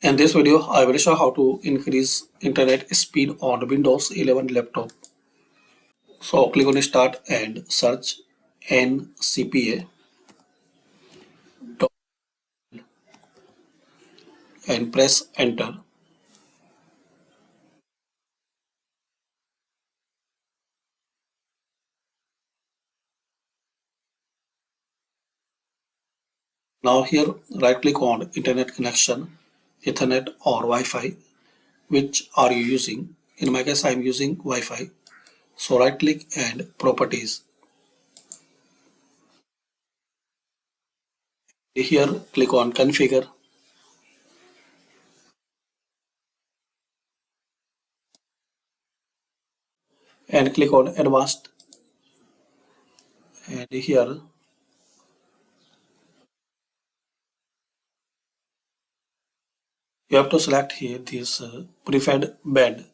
In this video, I will show how to increase internet speed on Windows 11 laptop. So click on Start and search NCPA and press Enter. Now here, right click on Internet connection, Ethernet or Wi-Fi. Which are you using? In my case, I am using Wi-Fi. So right click and Properties. Here, click on Configure and click on Advanced. And here, you have to select here this preferred band.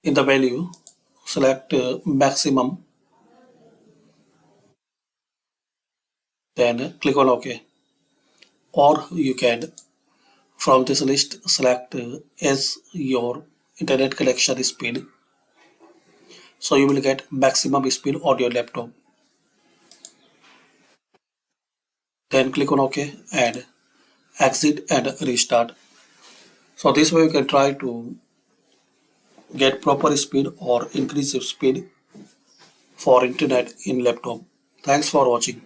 In the value, select maximum, then click on OK. Or you can, from this list, select as your internet connection speed. So you will get maximum speed on your laptop. Then click on OK and exit and restart. So this way you can try to get proper speed or increase speed for internet in laptop. Thanks for watching.